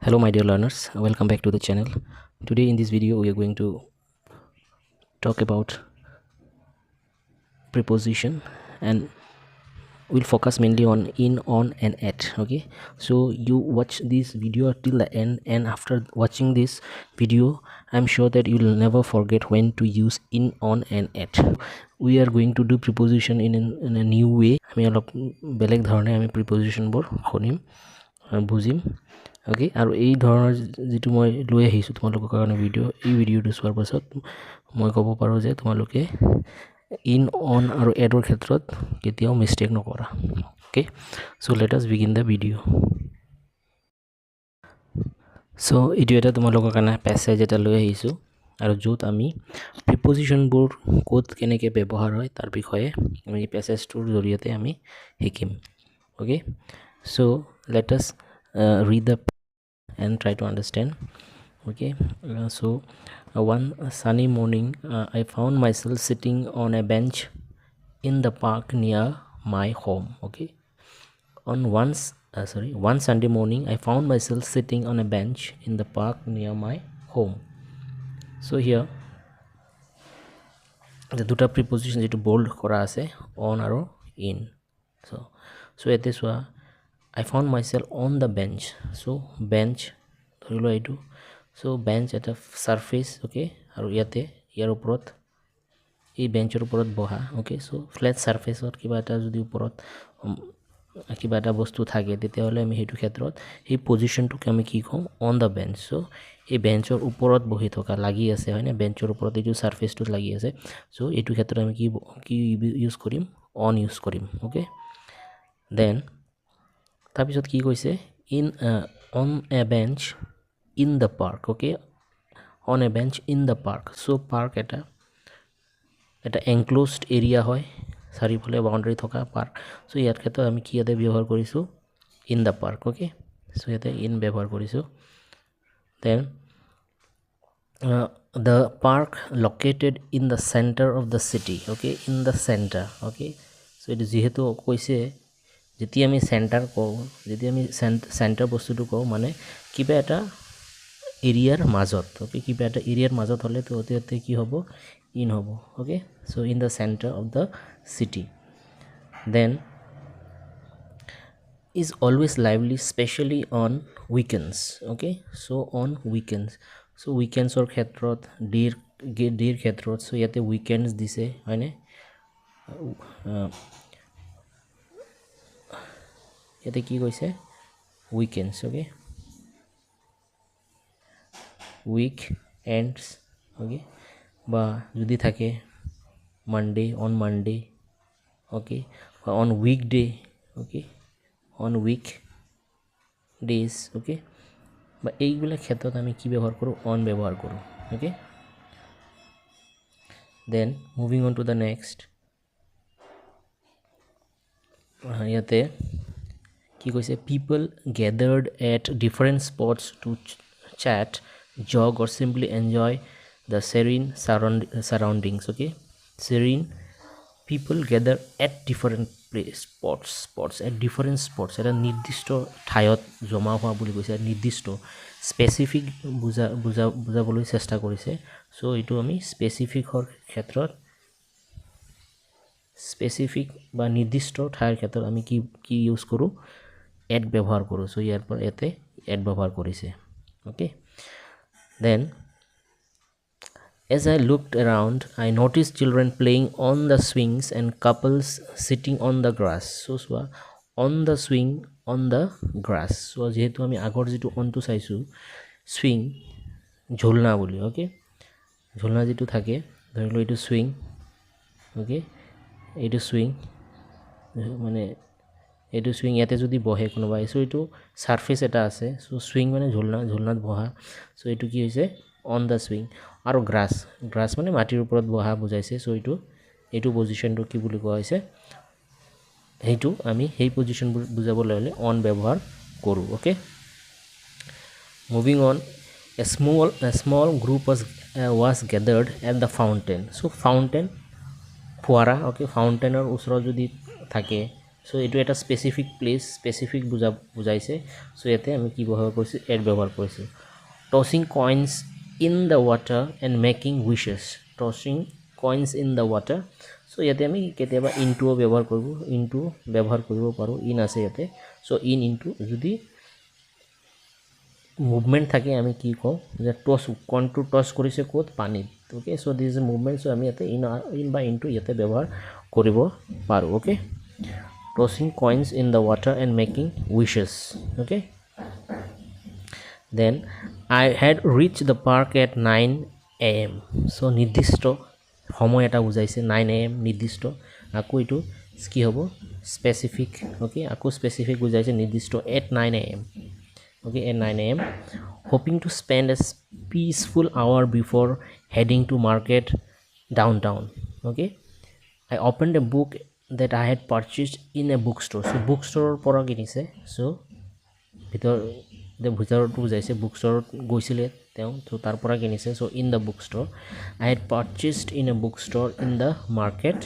Hello my dear learners, welcome back to the channel. Today in this video we are going to talk about preposition, and we'll focus mainly on in, on and at. Okay, so you watch this video till the end, and after watching this video I'm sure that you'll never forget when to use in, on and at. We are going to do preposition in a new way. আমি অলপ বেলেগ ধৰণে আমি prepositionবোৰ শুনিম আৰু বুজিম। Okay, আৰু এই ধৰণৰ যেটো মই লৈ আহিছোঁ তোমালোকৰ কাৰণে ভিডিঅ'টো চোৱাৰ পাছত মই ক'ব পাৰোঁ যে তোমালোকে in, on আৰু add-ৰ ক্ষেত্ৰত কেতিয়াও মিষ্টেক নকৰা। Okay, so let us begin the video. so এইটো এটা তোমালোকৰ কাৰণে পেছেজ এটা লৈ আহিছোঁ, আৰু য'ত আমি প্ৰিপজিশ্যনবোৰ ক'ত কেনেকৈ ব্যৱহাৰ হয় তাৰ বিষয়ে আমি পেছেজটোৰ জৰিয়তে আমি শিকিম। Okay, so let us read the and try to understand. Okay, one sunny morning I found myself sitting on a bench in the park near my home. Okay, one Sunday morning I found myself sitting on a bench in the park near my home. So here the দুটা preposition যেটো bold কৰা আছে on আৰু in. so এতে চোৱা I found myself on the bench. so bench ধৰিলো এইটো, so bench এটা surface. okay, আৰু ইয়াৰ ওপৰত এই বেঞ্চৰ ওপৰত বহা। okay, so flat surfaceত কিবা এটা যদি ওপৰত কিবা এটা বস্তু থাকে তেতিয়াহ'লে আমি সেইটো ক্ষেত্ৰত এই পজিশ্যনটোকে আমি কি কওঁ, on the bench. so এই বেঞ্চৰ ওপৰত বহি থকা লাগি আছে, হয় না, বেঞ্চৰ ওপৰত এইটো সাৰফেসটো লাগি আছে। so এইটো ক্ষেত্ৰত আমি কি ইউজ কৰিম, on ইউজ কৰিম। okay, then তাৰপিছত কি কৈছে, in on a bench in the park. okay, on a bench in the park. so park এটা enclosed area হয়, চাৰিওফালে বাউণ্ডাৰী থকা পাৰ্ক। so ইয়াৰ ক্ষেত্ৰত আমি কি ইয়াতে ব্যৱহাৰ কৰিছোঁ, in the park. okay, so ইয়াতে in ব্যৱহাৰ কৰিছোঁ। then the park located in the center of the city. okay, in the center. okay, so এইটো যেহেতু কৈছে যেতিয়া আমি সেন্টাৰ কওঁ, যেতিয়া আমি সেন্টাৰ বস্তুটো কওঁ মানে কিবা এটা এৰিয়াৰ মাজত। okay, কিবা এটা এৰিয়াৰ মাজত হ'লে তো অতিতে কি হ'ব, in হ'ব। okay, so in the center of the city. then is always lively, especially on weekends. okay, so on weekends. so weekends or ক্ষেত্ৰত ডেৰ ক্ষেত্ৰত so ইয়াতে weekends দিছে, হয়নে, ইয়াতে কি কৈছে, weekends. okay, weekends. okay, বা যদি থাকে Monday, on Monday. okay, on weekday. okay, on weekdays. okay, বা এইগুলা ক্ষেত্ৰত আমি কি ব্যৱহাৰ কৰোঁ, on ব্যৱহাৰ কৰোঁ। okay, then moving on to the next. ইয়াতে কি কৈছে, people gathered at different spots to chat, jog or simply enjoy the serene surroundings. okay, serene, people gather at different spots at different spots, এটা নিৰ্দিষ্ট ঠাইত জমা হোৱা বুলি কৈছে, নিৰ্দিষ্ট স্পেসিফিক বুজাবলৈ চেষ্টা কৰিছে। so এইটো আমি স্পেসিফিকৰ ক্ষেত্ৰত, স্পেসিফিক বা নিৰ্দিষ্ট ঠাইৰ ক্ষেত্ৰত আমি কি ইউজ কৰোঁ, এড ব্যৱহাৰ কৰোঁ। so ইয়াৰ পৰা এতে এড ব্যৱহাৰ কৰিছে। okay, then as I looked around, I noticed children playing on the swings and couples sitting on the grass. so on the swing, on the grass. so যেহেতু আমি আগৰ যেটো অনটো চাইছো swing, ঝুলনা বুলি। okay, ঝুলনা যেটো থাকে, ধৰিলো এইটো swing। okay, এইটো swing মানে এইটো swing ইয়াতে যদি বহে কোনোবাই, so এইটো সারফেস এটা আছে। so swing মানে ঝুলনাত বহা। so এইটো কি হৈছে, on the swing। আৰু গ্ৰাছ মানে মাটিৰ ওপৰত বহা বুজাইছে। so এইটো পজিশনটো কি বুলি কোৱা হৈছে, এইটো আমি সেই পজিশন বুজাবলৈ হ'লে on ব্যৱহাৰ কৰোঁ। okay, moving on, a small group was gathered at the fountain. so fountain, ফুৱাৰা। okay, ফাউণ্টেইনৰ ওচৰত যদি থাকে সো এইটো এটা স্পেসিফিক প্লেস স্পেসিফিক বুজাইছে সো ইয়াতে আমি কি ব্যৱহাৰ কৰিছোঁ এট ব্যৱহাৰ কৰিছোঁ tossing coins in the water and making wishes tossing coins in the water so ইয়াতে আমি কেতিয়াবা ইনটুও ব্যৱহাৰ কৰিব ইনটু ব্যৱহাৰ কৰিব পাৰোঁ ইন আছে ইয়াতে সো ইনটু যদি মুভমেণ্ট থাকে আমি কি কওঁ যে টছ কইনটো টছ কৰিছে ক'ত পানীত okay so this is movement so আমি ইয়াতে ইন বা ইনটু ইয়াতে ব্যৱহাৰ কৰিব পাৰোঁ okay tossing coins in the water and making wishes okay then I had reached the park at 9 am so নিৰ্দিষ্ট সময় এটা বুজাইছে 9 am নিৰ্দিষ্ট আকৌ এইটো কি হ'ব স্পেসিফিক okay আকৌ স্পেসিফিক বুজাইছে নিৰ্দিষ্ট at 9 am okay at 9 am hoping to spend a peaceful hour before heading to market downtown okay I opened a book that I had purchased in a bookstore so bookstore পৰা কিনিছে so ভিতৰত বুজাইছে bookstore গৈছিলে তেওঁ তো তাৰ পৰা কিনিছে so in the bookstore I had purchased in a bookstore in the market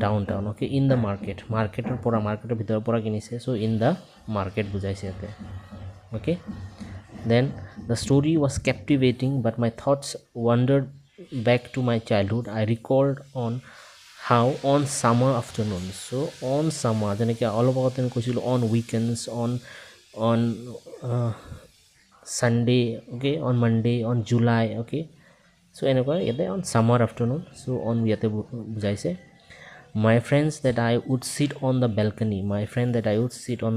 downtown okay in the marketer পৰা marketer ভিতৰৰ পৰা কিনিছে so in the market বুজাইছে ইয়াতে okay then the story was captivating but my thoughts wandered back to my childhood I recalled on how on summer afternoons so on summer যেনেকৈ অলপ আগতে আমি কৈছিলোঁ on weekends on Sunday okay on Monday on July okay so এনেকুৱা ইয়াতে on summer afternoon so on ইয়াতে বুজাইছে my friends that I would sit on the balcony my friend that I would sit on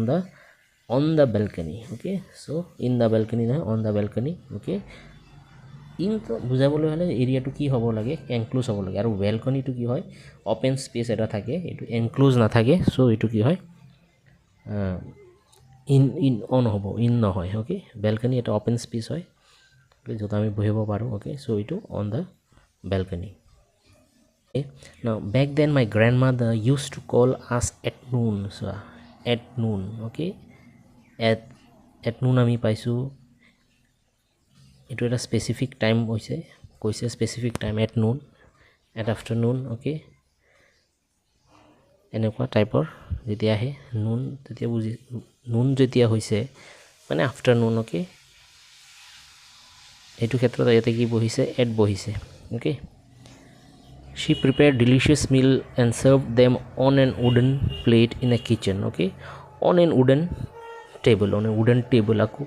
the balcony okay so in the balcony নহয় on the balcony okay in তো বুজাবলৈ হ'লে এৰিয়াটো কি হ'ব লাগে এনক্লোজ হ'ব লাগে আৰু বেলকনিটো কি হয় অপেন স্পেচ এটা থাকে এইটো এনক্লোজ নাথাকে চ' এইটো কি হয় ইন অন হ'ব ইন নহয় অ'কে বেলকনি এটা অপেন স্পেচ হয় য'ত আমি বহিব পাৰোঁ অ'কে চ' এইটো on the balcony now back then my grandmother used to call us at noon so at noon okay at noon আমি পাইছোঁ এইটো এটা স্পেসিফিক টাইম কৈছে স্পেসিফিক টাইম এট নুন এট আফটাৰনুন অ'কে এনেকুৱা টাইপৰ যেতিয়া আহে নুন তেতিয়া নুন যেতিয়া হৈছে মানে আফটাৰনুন অ'কে এইটো ক্ষেত্ৰত ইয়াতে কি বহিছে এট বহিছে okay she prepared delicious meal and served them on an wooden plate in a kitchen okay on a wooden table আকৌ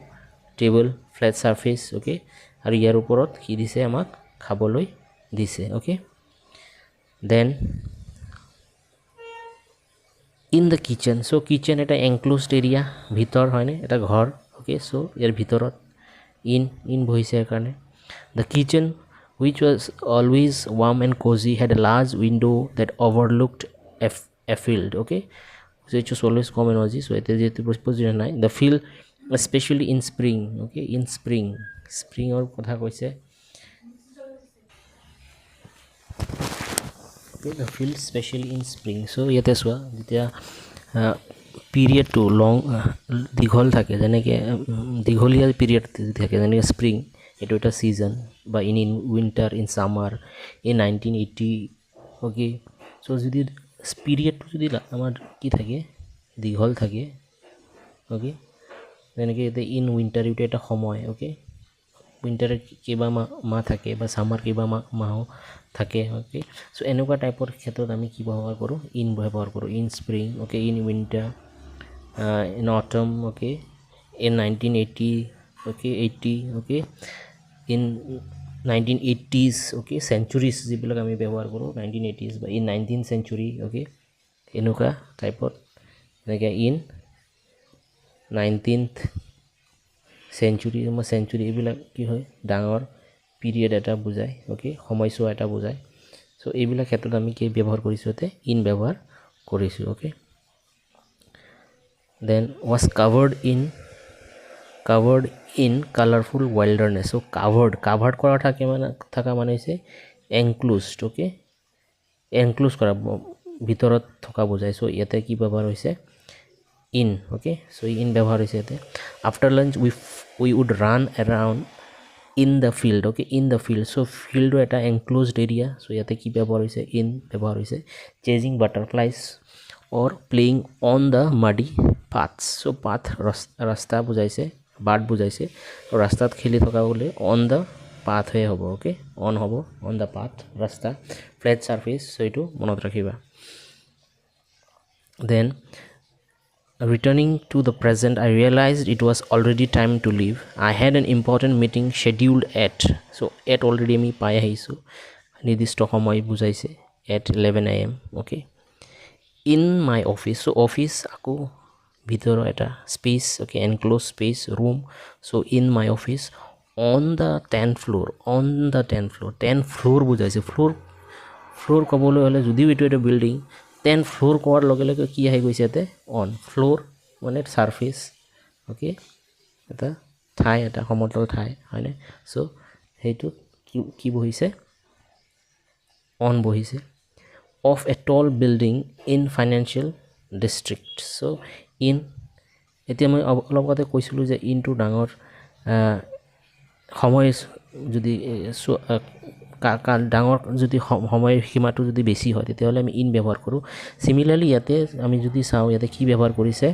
টেবল ফ্লেট সাৰফেস ওকে আৰু ইয়াৰ ওপৰত কি দিছে আমাক খাবলৈ দিছে okay then in the kitchen so kitchen এটা এনক্লোজড এৰিয়া ভিতৰ হয়নে এটা ঘৰ ওকে সো ইয়াৰ ভিতৰত ইন বহিছে কাৰণে the kitchen which was always warm and cozy had a large window that overlooked a field okay so it was always common cozy so it is the preposition nine the field especially in spring okay in spring or kotha koise okay the field especially in spring so yate swa jetia period to long dighol thake jeneke digholia period thake jeneke spring eto eta season বা in winter in summer in 1980 okay so যদি period to যদি আমার কি থাকে দিঘল থাকে okay যেনেকৈ এতিয়া in winter এইটো এটা সময় অ'কে উইণ্টাৰ কেইবা মাহ থাকে বা ছামাৰ কেইবা মাহো থাকে অ'কে চ' এনেকুৱা টাইপৰ ক্ষেত্ৰত আমি কি ব্যৱহাৰ কৰোঁ ইন ব্যৱহাৰ কৰোঁ in spring okay in winter in autumn okay in 1980 okay 80 okay in 1980s okay centuries যিবিলাক আমি ব্যৱহাৰ কৰোঁ 1980s বা ইন 19th century অ'কে এনেকুৱা টাইপত এনেকৈ ইন 19th century এইবিলাক কি হয় ডাঙৰ পিৰিয়ড এটা বুজায় অ'কে সময়ছোৱা এটা বুজায় চ' এইবিলাক ক্ষেত্ৰত আমি কি ব্যৱহাৰ কৰিছোঁ ইয়াতে ইন ব্যৱহাৰ কৰিছোঁ okay then was covered in colourful wilderness so' covered কৰা থকা মানে হৈছে এনক্লোজড অ'কে এনক্লোজ কৰা ভিতৰত থকা বুজায় চ' ইয়াতে কি ব্যৱহাৰ হৈছে in okay so in ব্যবহার হইছে এতে after lunch we would run around in the field okay in the field so field eta enclosed area so yate ki ব্যবহার হইছে in ব্যবহার হইছে chasing butterflies or playing on the muddy paths. So path rasta bujaise, baat bujaise, rastat kheli thoka bole on the pathway hobo. Okay, on hobo, on the path, rasta, flat surface. So itu monot rakhiba. Then returning to the present, I realized it was already time to leave. I had an important meeting scheduled at, so at already আমি পাই আহিছো, নিৰ্দিষ্ট সময় বুজাইছে at 11 am. Okay, in my office. So office আকৌ ভিতৰ এটা space, okay, enclosed space, room. So in my office on the 10th floor, on the 10th floor, 10th floor বুজাইছে, ফ্লোর ক'বলৈ হ'লে যদিও এইটো এটা বিল্ডিং 10th ফ্লোর কোৱাৰ লগে লগে কি আহি গৈছে ইয়াতে অন ফ্লোর মানে সারফেস, ওকে, এটা ঠাই, এটা সমতল ঠাই হয়নে। সো সেইটো কি বহিছে অন বহিছে of a tall building in financial district. So in এতিয়া মই অলপ আগতে কৈছিলোঁ যে ইনটো ডাঙৰ সময় যদি ডাঙৰ যদি সময় সীমাটো যদি বেছি হয় তেতিয়াহ'লে আমি ইন ব্যৱহাৰ কৰোঁ। সিমিলাৰলি ইয়াতে আমি যদি চাওঁ ইয়াতে কি ব্যৱহাৰ কৰিছে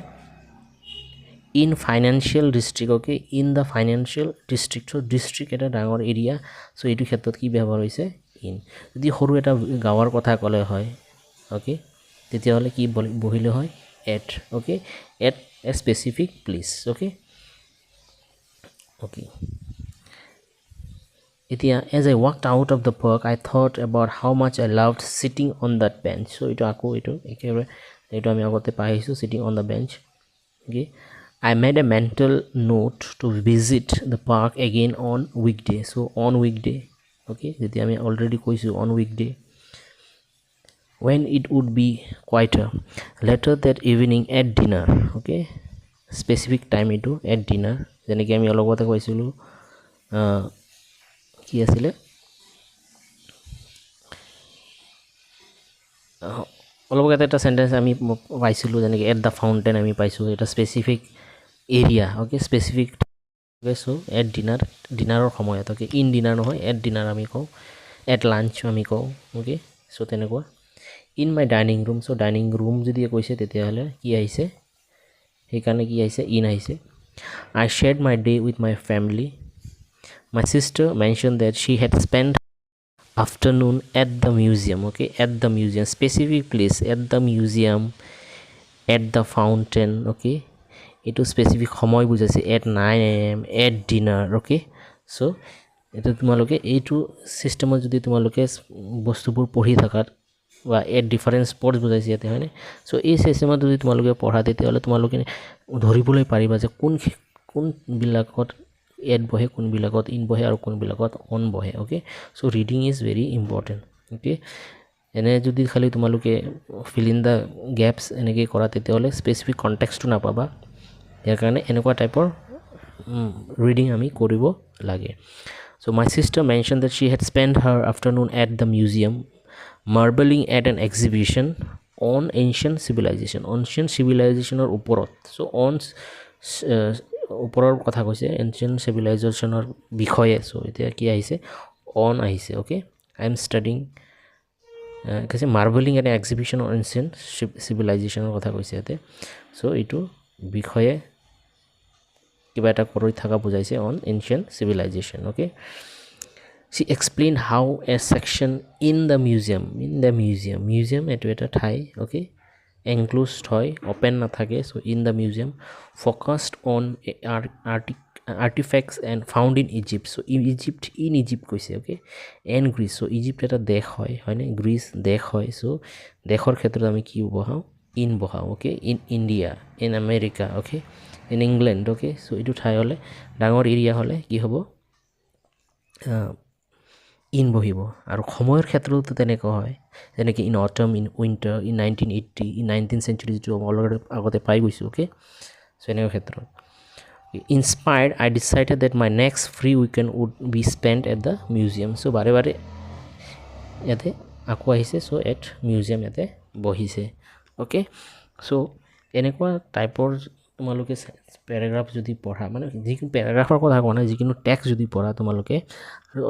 in financial district, okay, in the financial district. So' district এটা ডাঙৰ এৰিয়া, চ' এইটো ক্ষেত্ৰত কি ব্যৱহাৰ হৈছে ইন। যদি সৰু এটা গাঁৱৰ কথা ক'লে হয়, অ'কে, তেতিয়াহ'লে কি বহিলে হয় at, okay, at A specific place, okay, okay. এতিয়া as I walked out of the park I thought about how much I loved sitting on that bench. So এইটো আকৌ এইটো একেবাৰে এইটো আমি আগতে পাই আহিছোঁ sitting on the bench, okay. I made a mental note to visit the park again on weekday. So on weekday, okay, যেতিয়া আমি already কৈছোঁ on weekday, when it would be quieter. Later that evening at dinner, okay, specific time এইটো at dinner, যেনেকৈ আমি অলপ আগতে কৈছিলোঁ কি আছিলে অলপ আগতে এটা সেন্টেন্স আমি পাইছিলোঁ যেনেকৈ এট দ্য ফাউণ্টেন আমি পাইছোঁ, এটা specific area, okay, specific. So' at dinner, ডিনাৰৰ সময়ত, অ'কে, ইন ডিনাৰ নহয়, এট ডিনাৰ আমি কওঁ, এট লাঞ্চ আমি কওঁ, অ'কে। চ' তেনেকুৱা in my dining room. So' dining room যদি কৈছে তেতিয়াহ'লে কি আহিছে, সেইকাৰণে কি আহিছে ইন আহিছে। I shared my day with my family. My sister mentioned that she had spent afternoon at the museum, okay, at the museum, specific place, at the museum, at the fountain, okay, itu specific সময় বুজাইছে at 9 am, at dinner, okay. So এটা তোমালোকে এইটো সিস্টেমত যদি তোমালোকে বস্তুবোৰ পঢ়ি থাকাত বা এট ডিফাৰেন্ট স্পটছ বুজাইছে ইয়াতে হয়নে। চ' এই সিস্টেমত যদি তোমালোকে পঢ়া তেতিয়াহ'লে তোমালোকে ধৰিবলৈ পাৰিবা যে কোনবিলাকত এড বহে, কোনবিলাকত ইন বহে আৰু কোনবিলাকত অন বহে, okay. So' reading is very important, okay. এনে যদি খালি তোমালোকে ফিল ইন দ্য গেপছ এনেকৈ কৰা তেতিয়াহ'লে স্পেচিফিক কণ্টেক্সটো নাপাবা। ইয়াৰ কাৰণে এনেকুৱা টাইপৰ ৰিডিং আমি কৰিব লাগে। So' my sister mention that she had spend her afternoon at the museum মাৰ্বলিং at an exhibition on ancient civilization, ancient চিভিলাইজেশ্যনৰ ওপৰত। চ' অন ওপৰৰ কথা কৈছে এনচিয়েণ্ট চিভিলাইজেশ্যনৰ বিষয়ে। চ' এতিয়া কি আহিছে অন আহিছে, অ'কে। আই এম ষ্টাডিং কৈছে মাৰ্বলিং এট এক্সিবিশ্যন অন এনচিয়েণ্ট চিভিলাইজেশ্যনৰ কথা কৈছে ইয়াতে। চ' এইটো বিষয়ে কিবা এটা কৰি থকা বুজাইছে on ancient civilisation, okay. She explained how a section in the museum এইটো এটা ঠাই, অ'কে, এনক্লোজড হয়, অপেন নাথাকে। So' in the museum focused on artefacts and found in Egypt. So' Egypt কৈছে, okay, and Greece. So' Egypt এটা দেশ হয় হয়নে, গ্ৰীচ দেশ হয়। চ' দেশৰ ক্ষেত্ৰত আমি কি বহাওঁ ইন বহাওঁ, okay. In India, in America, okay, in England, okay. So' এইটো ঠাই হ'লে ডাঙৰ এৰিয়া হ'লে কি হ'ব ইন বহিব। আৰু সময়ৰ ক্ষেত্ৰতো তেনেকুৱা হয়, যেনেকৈ in autumn, in winter, in 1980, in 19th century, যিটো অলৰেডি আগতে পাই গৈছোঁ, অ'কে। চ' এনেকুৱা ক্ষেত্ৰত inspired I decided that my next free weekend would be spend at the museum. So' বাৰে বাৰে ইয়াতে আকৌ আহিছে। চ' এট মিউজিয়াম ইয়াতে বহিছে, অ'কে। চ' এনেকুৱা টাইপৰ তোমালোকে পেৰাগ্ৰাফ যদি পঢ়া মানে যিকোনো পেৰাগ্ৰাফৰ কথা কোৱা নাই, যিকোনো টেক্সট যদি পঢ়া তোমালোকে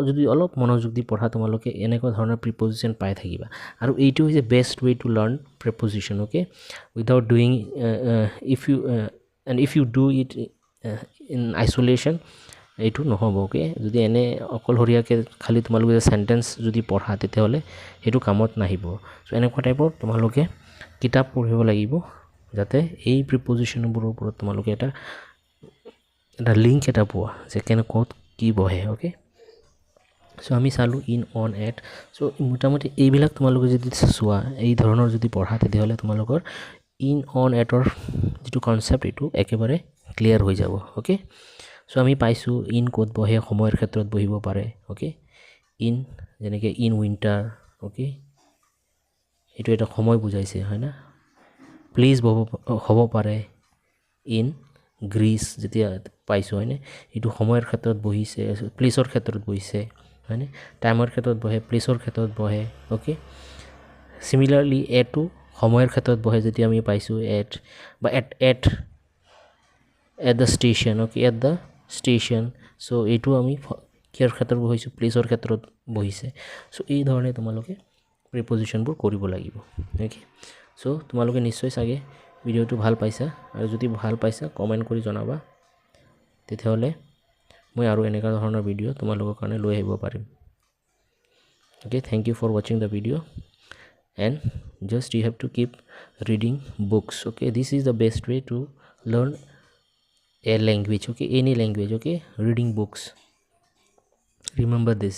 যদি অলপ মনোযোগ দি পঢ়া তোমালোকে এনেকুৱা ধৰণৰ প্ৰিপজিশ্যন পাই থাকিবা। আৰু এইটো হৈছে best way to learn preposition, okay, without doing if you do it in isolation এইটো নহ'ব, অ'কে। যদি এনে অকলশৰীয়াকৈ খালি তোমালোকে চেণ্টেঞ্চ যদি পঢ়া তেতিয়াহ'লে সেইটো কামত নাহিব। চ' এনেকুৱা টাইপৰ তোমালোকে কিতাপ পঢ়িব লাগিব যাতে এই প্ৰিপজিশ্যনবোৰৰ ওপৰত তোমালোকে এটা লিংক এটা পোৱা যে ক'ত কি বহে, অ'কে। চ' আমি চালোঁ ইন, অন, এট। চ' মোটামুটি এইবিলাক তোমালোকে যদি চোৱা, এই ধৰণৰ যদি পঢ়া তেতিয়াহ'লে তোমালোকৰ ইন, অন, এটৰ যিটো কনচেপ্ট এইটো একেবাৰে ক্লিয়াৰ হৈ যাব, অ'কে। চ' আমি পাইছোঁ ইন ক'ত বহে, সময়ৰ ক্ষেত্ৰত বহিব পাৰে, অ'কে। ইন যেনেকৈ ইন উইণ্টাৰ, অ'কে, এইটো এটা সময় বুজাইছে, হয় না। প্লিজ হ'ব পাৰে ইন গ্ৰীচ, যেতিয়া পাইছোঁ হয়নে, এইটো সময়ৰ ক্ষেত্ৰত বহিছে, প্লেচৰ ক্ষেত্ৰত বহিছে, হয়নে। টাইমৰ ক্ষেত্ৰত বহে, প্লেচৰ ক্ষেত্ৰত বহে, অ'কে। চিমিলাৰলি এটো সময়ৰ ক্ষেত্ৰত বহে, যেতিয়া আমি পাইছোঁ এট বা at the station, okay, at the station. So' এইটো আমি কিহৰ ক্ষেত্ৰত বহিছোঁ, প্লেচৰ ক্ষেত্ৰত বহিছে। চ' এই ধৰণে তোমালোকে প্ৰিপজিশ্যনবোৰ কৰিব লাগিব, অ'কে। চ' তোমালোকে নিশ্চয় চাগে ভিডিঅ'টো ভাল পাইছা, আৰু যদি ভাল পাইছা কমেণ্ট কৰি জনাবা, তেতিয়াহ'লে মই আৰু এনেকুৱা ধৰণৰ ভিডিঅ' তোমালোকৰ কাৰণে লৈ আহিব পাৰিম, অ'কে। থেংক ইউ ফৰ ৱাচিং the video' and just you have to keep reading books, okay. This is the best way to learn a language, okay, any language, okay. Reading books, remember this.